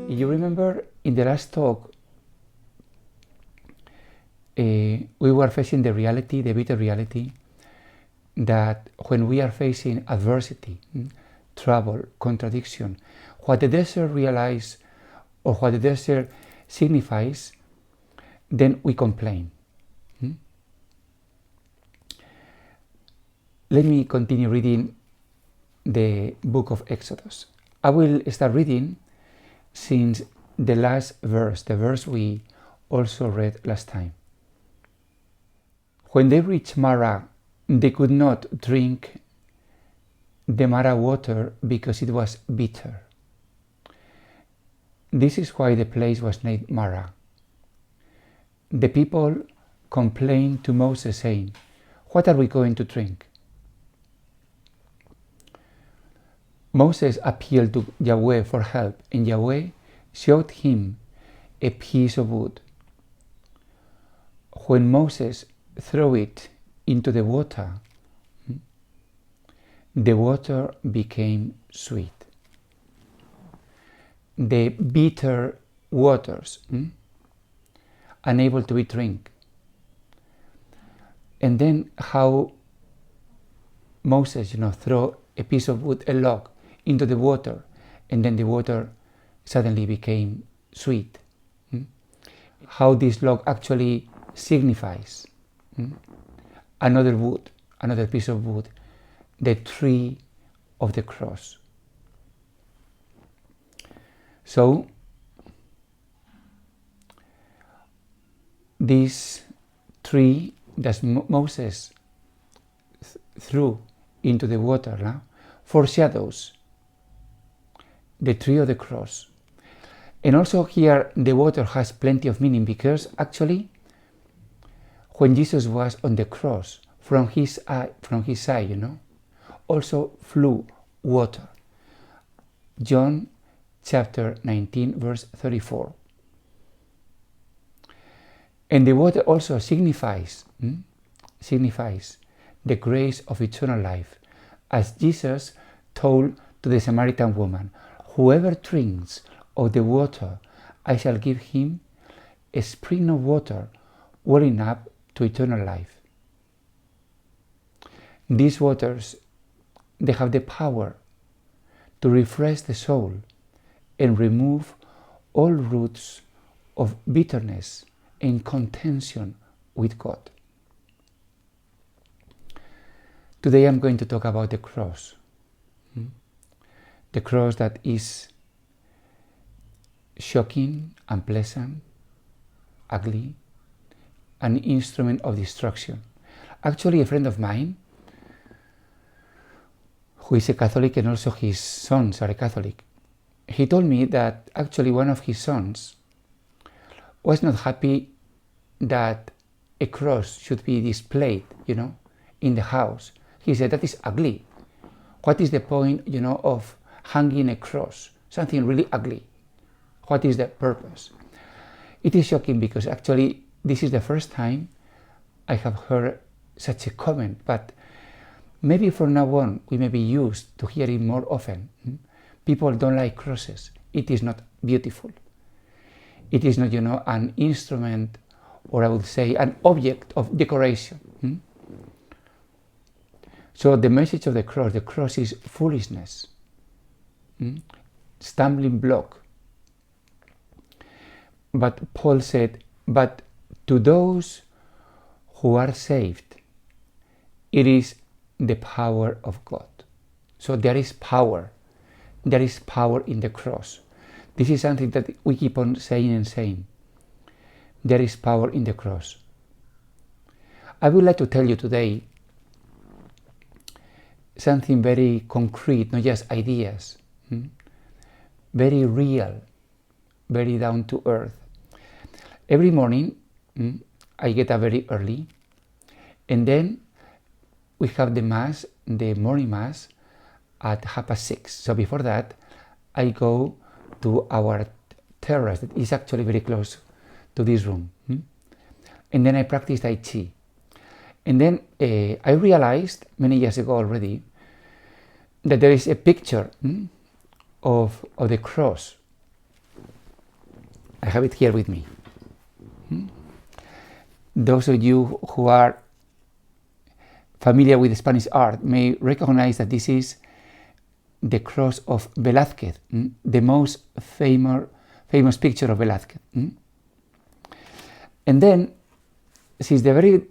You remember in the last talk, we were facing the reality, the bitter reality, that when we are facing adversity, trouble, contradiction, what the desert realizes or what the desert signifies, then we complain. Let me continue reading the book of Exodus. I will start reading since the last verse, the verse we also read last time. When they reached Marah, they could not drink the Marah water because it was bitter. This is why the place was named Marah. The people complained to Moses, saying, "What are we going to drink?" Moses appealed to Yahweh for help, and Yahweh showed him a piece of wood. When Moses threw it into the water became sweet. The bitter waters, unable to be drunk. And then how Moses, threw a piece of wood, a log, into the water, and then the water suddenly became sweet. How this log actually signifies another wood, another piece of wood, the tree of the cross. So this tree that Moses threw into the water foreshadows the tree of the cross. And also here the water has plenty of meaning, because actually when Jesus was on the cross, from his side, also flew water. John chapter 19 verse 34. And the water also signifies the grace of eternal life, as Jesus told to the Samaritan woman, "Whoever drinks of the water, I shall give him a spring of water welling up to eternal life." These waters, they have the power to refresh the soul and remove all roots of bitterness and contention with God. Today I'm going to talk about the cross. The cross that is shocking, unpleasant, ugly, an instrument of destruction. Actually, a friend of mine, who is a Catholic, and also his sons are a Catholic, he told me that actually one of his sons was not happy that a cross should be displayed, in the house. He said, "That is ugly. What is the point, of hanging a cross? Something really ugly. What is the purpose?" It is shocking, because actually this is the first time I have heard such a comment, but maybe from now on we may be used to hear it more often. People don't like crosses. It is not beautiful. It is not, an instrument, or I would say an object of decoration. So the message of the cross is foolishness, stumbling block. But Paul said, "But to those who are saved, it is the power of God." So there is power. There is power in the cross. This is something that we keep on saying and saying. There is power in the cross. I would like to tell you today something very concrete, not just ideas, very real, very down to earth. Every morning I get up very early, and then we have the mass, the morning mass, at 6:30. So before that I go to our terrace that is actually very close to this room, and then I practice Tai Chi. And then I realized many years ago already that there is a picture of the cross I have it here with me. Those of you who are familiar with Spanish art may recognize that this is the cross of Velázquez, the most famous picture of Velázquez. And then, since the very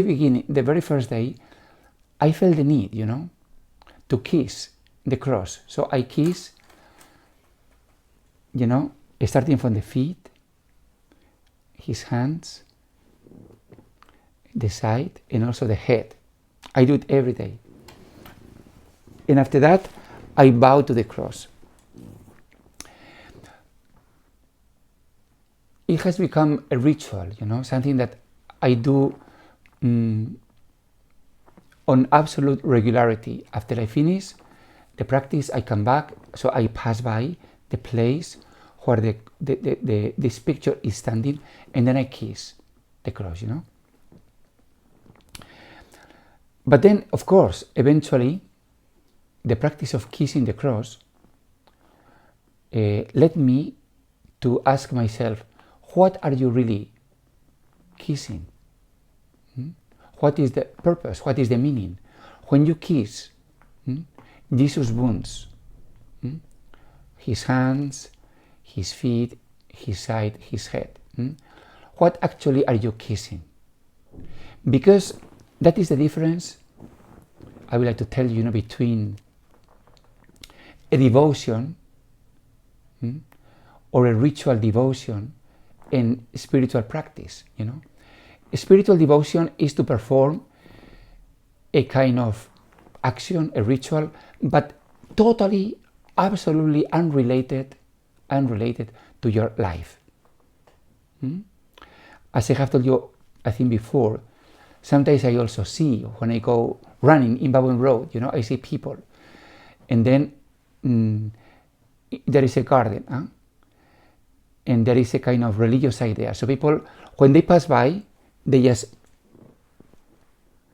beginning, the very first day, I felt the need, to kiss the cross. So I kiss, starting from the feet, his hands, the side, and also the head. I do it every day. And after that, I bow to the cross. It has become a ritual, something that I do on absolute regularity. After I finish the practice, I come back, so I pass by the place where this picture is standing, and then I kiss the cross, But then, of course, eventually, the practice of kissing the cross led me to ask myself, what are you really kissing? What is the purpose? What is the meaning? When you kiss Jesus' wounds, his hands, his feet, his side, his head, what actually are you kissing? Because that is the difference I would like to tell you, between a devotion or a ritual devotion and spiritual practice. A spiritual devotion is to perform a kind of action, a ritual, but totally, absolutely unrelated to your life. As I have told you, I think before, sometimes I also see, when I go running in Babon Road, I see people, and then there is a garden, and there is a kind of religious idea. So people, when they pass by, they just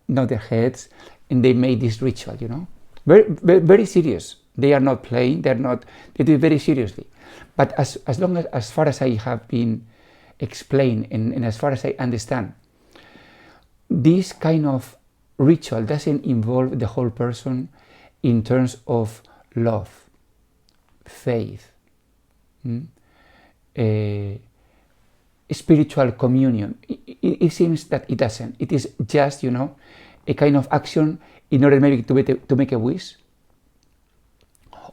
nod their heads, and they make this ritual, very, very, very serious. They are not playing, they do it very seriously. But as far as I have been explained, and as far as I understand, this kind of ritual doesn't involve the whole person in terms of love, faith, spiritual communion. It seems that it doesn't. It is just, a kind of action in order maybe to make a wish,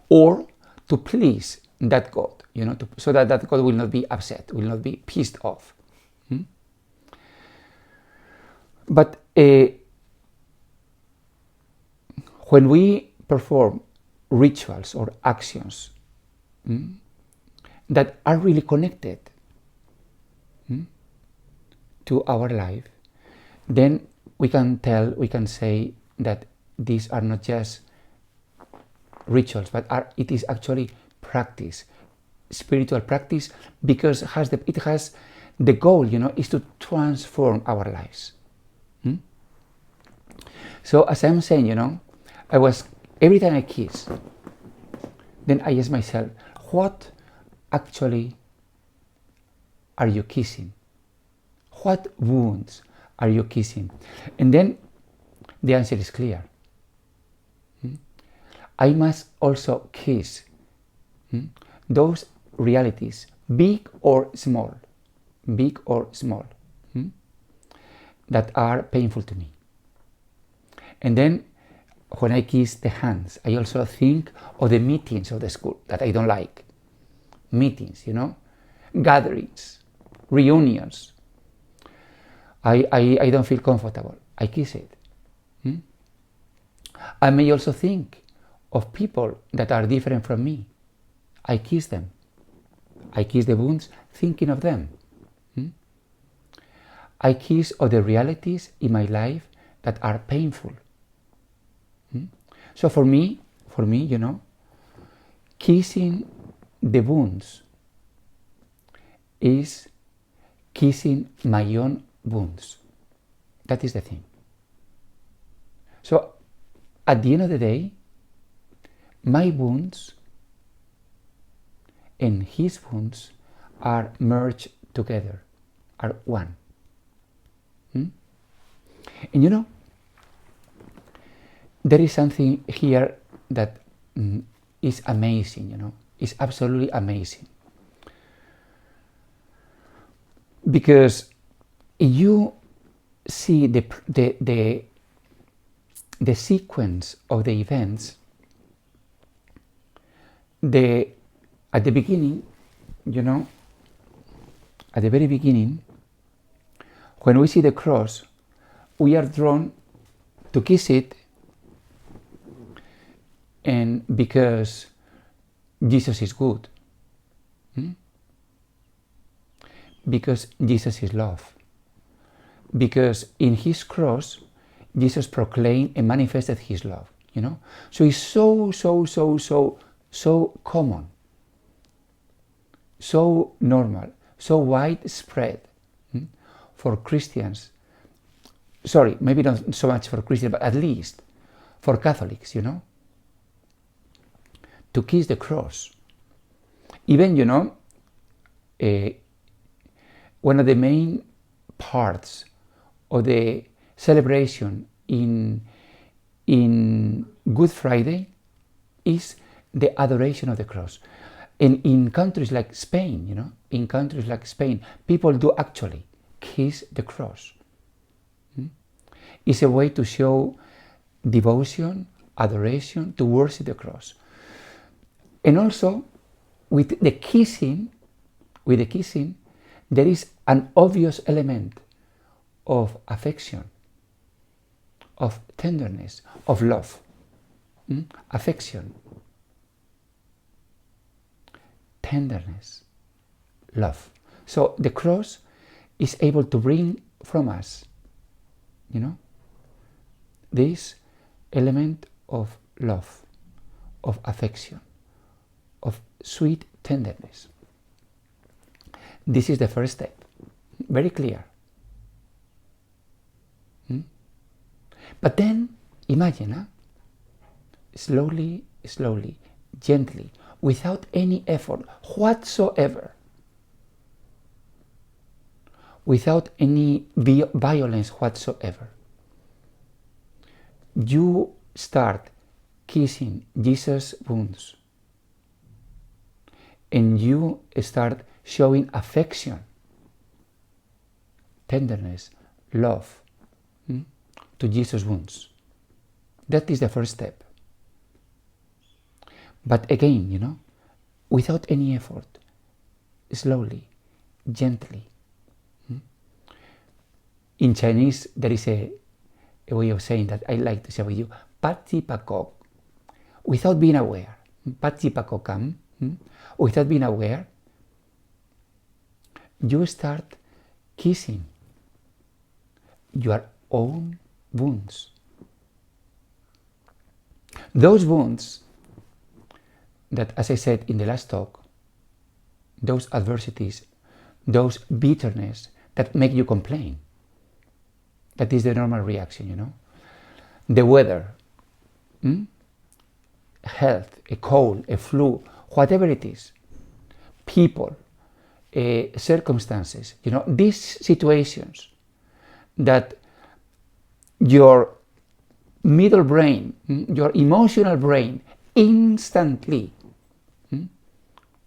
or to please that God, so that God will not be upset, will not be pissed off. But when we perform rituals or actions that are really connected to our life, then we can say that these are not just rituals, but it is actually practice, spiritual practice, because it has the goal, is to transform our lives. So as I'm saying, every time I kiss, then I ask myself, what actually are you kissing? What wounds are you kissing? And then the answer is clear. I must also kiss those realities, big or small, that are painful to me. And then when I kiss the hands, I also think of the meetings of the school that I don't like. Meetings, gatherings, reunions. I don't feel comfortable. I kiss it. I may also think of people that are different from me. I kiss them. I kiss the wounds thinking of them. I kiss of the realities in my life that are painful. So for me, kissing the wounds is kissing my own wounds. That is the thing. So at the end of the day, my wounds and his wounds are merged together, are one. And you know, there is something here that is amazing, you know, is absolutely amazing. Because you see the sequence of the events, at the beginning, you know, at the very beginning, when we see the cross, we are drawn to kiss it, and because Jesus is good, because Jesus is love, because in his cross Jesus proclaimed and manifested his love, you know. So it's so common, so normal, so widespread for Christians. Sorry, maybe not so much for Christians, but at least for Catholics, you know, to kiss the cross. Even, you know, one of the main parts of the celebration in Good Friday is the adoration of the cross. And in countries like Spain, you know, in countries like Spain, people do actually kiss the cross. It's a way to show devotion, adoration, to worship the cross. And also, with the kissing, there is an obvious element of affection, of tenderness, of love. Affection, tenderness, love. So the cross is able to bring from us, you know, this element of love, of affection, of sweet tenderness. This is the first step, very clear. But then, imagine, slowly, gently, without any effort whatsoever, without any violence whatsoever, you start kissing Jesus' wounds, and you start showing affection, tenderness, love to Jesus' wounds. That is the first step. But again, you know, without any effort, slowly, gently. In Chinese, there is a way of saying that I like to share with you, pat chi pa kok, without being aware. Pat chi pa kokam, without being aware, you start kissing your own wounds. Those wounds that, as I said in the last talk, those adversities, those bitterness that make you complain. That is the normal reaction, you know. The weather, health, a cold, a flu, whatever it is, people, circumstances, you know, these situations that your middle brain, your emotional brain, instantly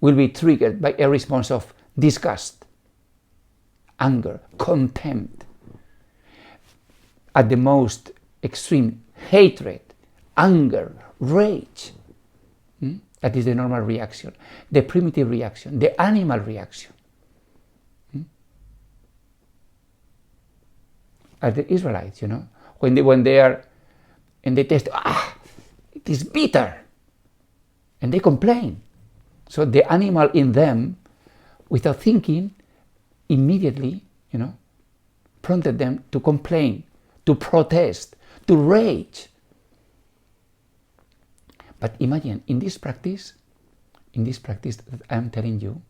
will be triggered by a response of disgust, anger, contempt, at the most extreme, hatred, anger, rage. That is the normal reaction, the primitive reaction, the animal reaction. As the Israelites, you know, when they are and they taste, it is bitter, and they complain. So the animal in them, without thinking, immediately, you know, prompted them to complain, to protest, to rage. But imagine, in this practice that I am telling you,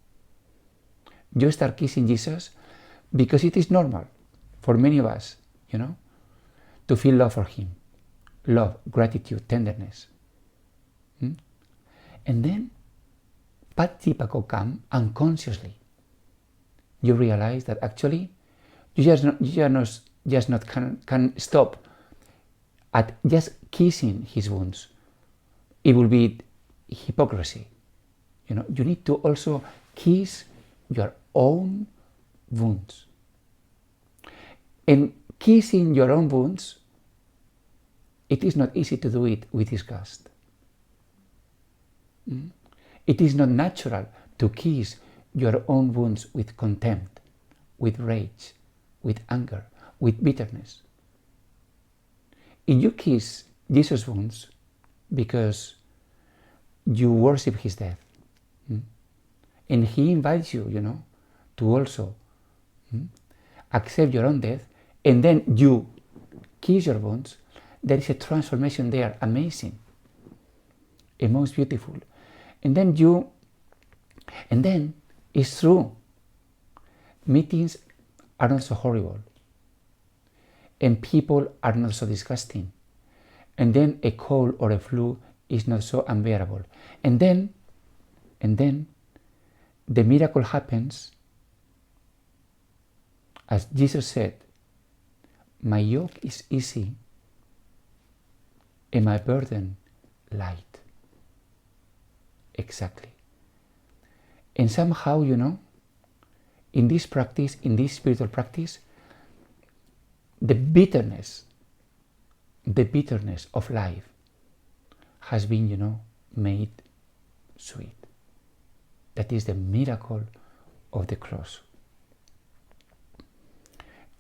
you start kissing Jesus because it is normal for many of us, you know, to feel love for him, love, gratitude, tenderness. And then but deeper come unconsciously. You realize that actually you just not can stop at just kissing his wounds. It will be hypocrisy. You need to also kiss your own wounds. And kissing your own wounds, it is not easy to do it with disgust. It is not natural to kiss your own wounds with contempt, with rage, with anger, with bitterness. If you kiss Jesus' wounds because you worship his death, and he invites you, to also accept your own death, and then you kiss your wounds, there is a transformation there, amazing, and most beautiful. And then it's true, meetings are not so horrible, and people are not so disgusting, and then a cold or a flu is not so unbearable, and then the miracle happens, as Jesus said, my yoke is easy and my burden light. Exactly. And somehow, in this practice, in this spiritual practice, the bitterness of life has been, made sweet. That is the miracle of the cross.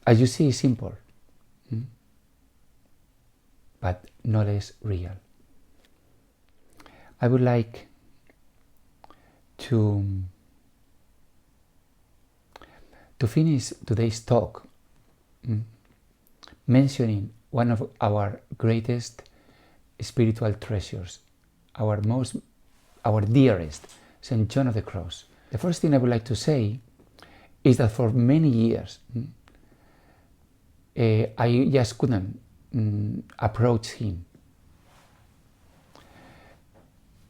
As you see, it's simple, but no less real. I would like to finish today's talk mentioning one of our greatest spiritual treasures, our dearest, St. John of the Cross. The first thing I would like to say is that for many years I just couldn't approach him.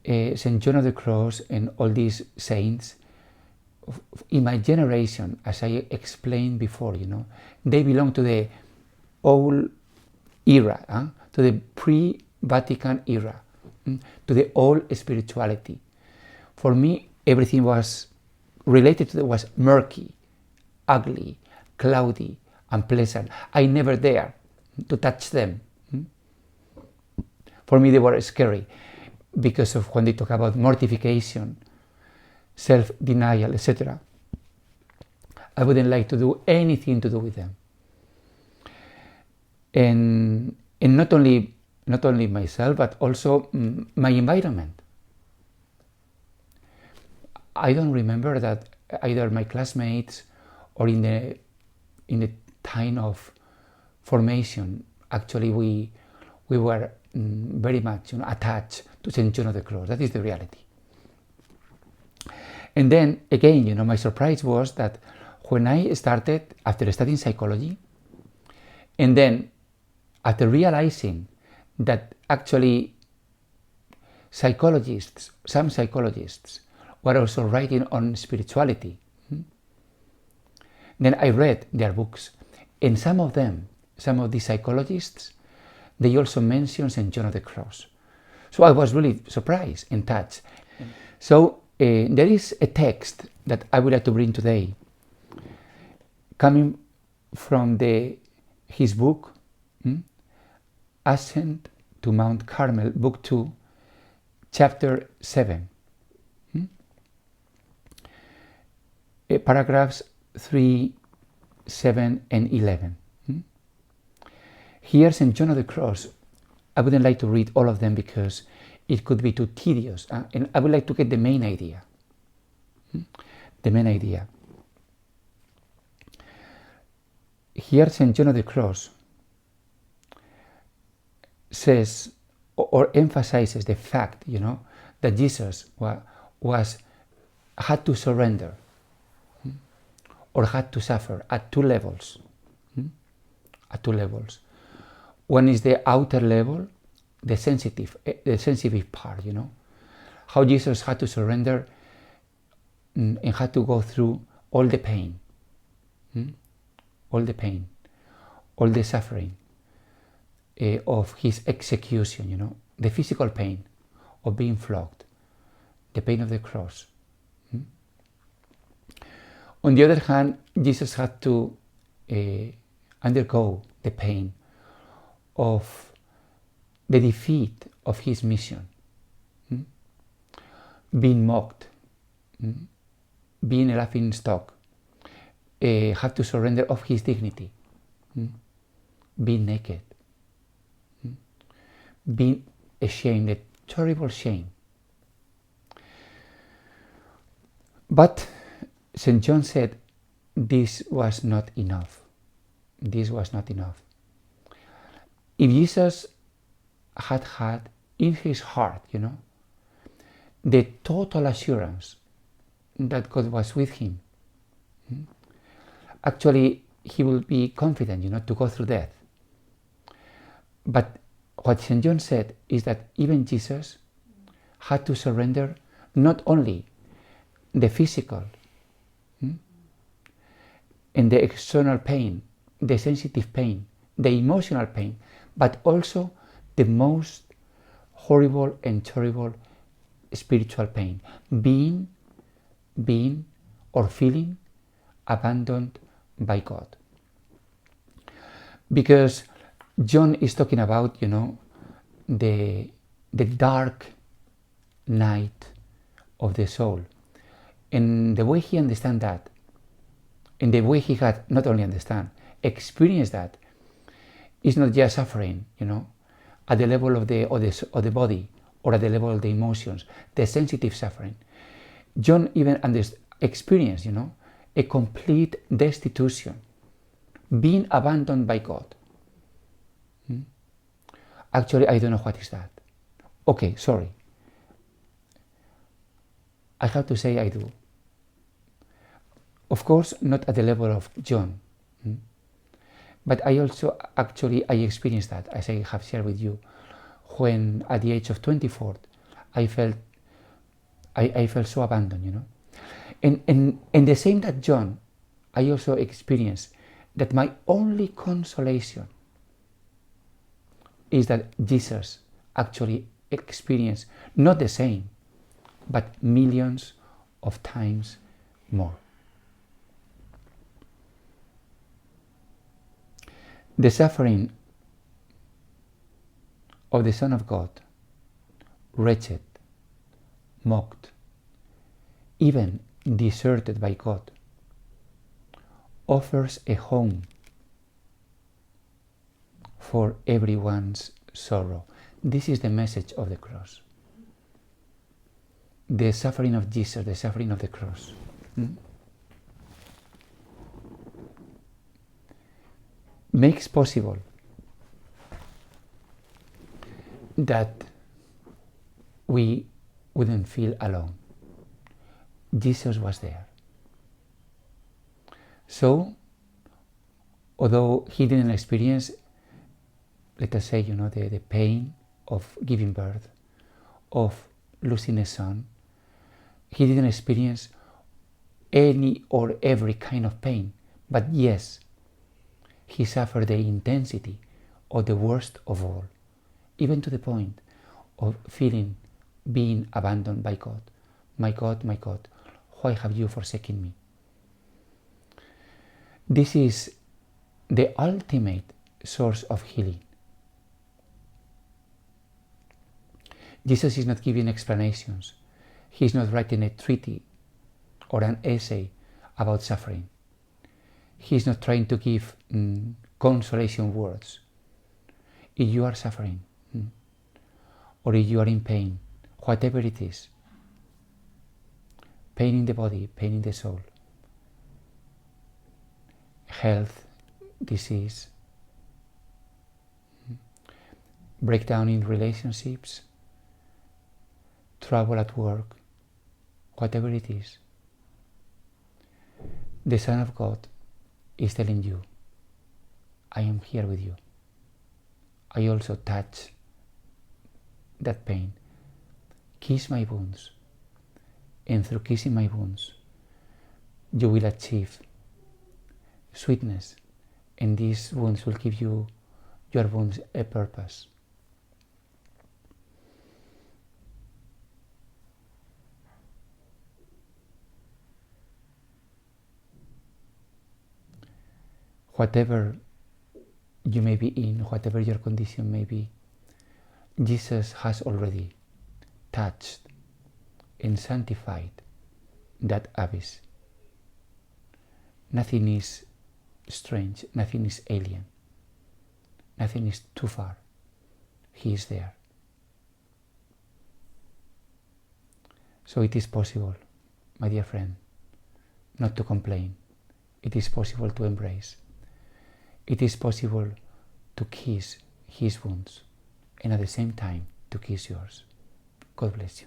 St. John of the Cross and all these saints, in my generation, as I explained before, they belong to the old era, to the pre-Vatican era, to the old spirituality. For me, everything was related to it was murky, ugly, cloudy, unpleasant. I never dared to touch them. For me, they were scary because of when they talk about mortification, self-denial, etc. I wouldn't like to do anything to do with them. And not only myself, but also my environment. I don't remember that either my classmates or in the time of formation, actually we were very much attached to St. John of the Cross. That is the reality. And then again, my surprise was that when I started, after studying psychology, and then after realizing that actually some psychologists were also writing on spirituality, then I read their books, and some of these psychologists, they also mention St. John of the Cross. So I was really surprised and touched. So there is a text that I would like to bring today, coming from his book, Ascent to Mount Carmel, Book 2, Chapter 7. Paragraphs 3, 7, and 11. Here, St. John of the Cross, I wouldn't like to read all of them because it could be too tedious, and I would like to get the main idea. The main idea. Here, St. John of the Cross says or emphasizes the fact, that Jesus had to surrender or had to suffer at two levels. At two levels. One is the outer level, the sensitive part, how Jesus had to surrender and had to go through all the pain, all the suffering of his execution, the physical pain of being flogged, the pain of the cross. On the other hand, Jesus had to undergo the pain of the defeat of his mission, being mocked, being a laughing stock, had to surrender of his dignity, being naked, being ashamed, a terrible shame. But St. John said this was not enough. This was not enough. If Jesus had had in his heart, the total assurance that God was with him, actually he will be confident, to go through death. But what St. John said is that even Jesus had to surrender not only the physical and the external pain, the sensitive pain, the emotional pain, but also the most horrible and terrible spiritual pain, being or feeling abandoned by God. Because John is talking about, the dark night of the soul. And the way he understands that, and the way he had not only understand, experience that, is not just suffering, at the level of the body or at the level of the emotions, the sensitive suffering. John even experienced, a complete destitution, being abandoned by God. Actually, I don't know what is that. Okay, sorry. I have to say I do. Of course, not at the level of John. But I also, I experienced that, as I have shared with you, when at the age of 24, I felt so abandoned, And the same that John, I also experienced that my only consolation is that Jesus actually experienced not the same, but millions of times more. The suffering of the Son of God, wretched, mocked, even deserted by God, offers a home for everyone's sorrow. This is the message of the cross. The suffering of Jesus, the suffering of the cross. Makes possible that we wouldn't feel alone. Jesus was there. So, although he didn't experience, let us say, the pain of giving birth, of losing a son, he didn't experience any or every kind of pain, but yes, he suffered the intensity of the worst of all, even to the point of being abandoned by God. My God, why have you forsaken me? This is the ultimate source of healing. Jesus is not giving explanations. He is not writing a treatise or an essay about suffering. He is not trying to give consolation words. If you are suffering, or if you are in pain, whatever it is, pain in the body, pain in the soul, health, disease, breakdown in relationships, trouble at work, whatever it is, the Son of God is telling you, I am here with you. I also touch that pain. Kiss my wounds, and through kissing my wounds, you will achieve sweetness, and these wounds will give your wounds a purpose. Whatever you may be in, whatever your condition may be, Jesus has already touched and sanctified that abyss. Nothing is strange, nothing is alien, nothing is too far. He is there. So it is possible, my dear friend, not to complain. It is possible to embrace. It is possible to kiss his wounds and at the same time to kiss yours. God bless you.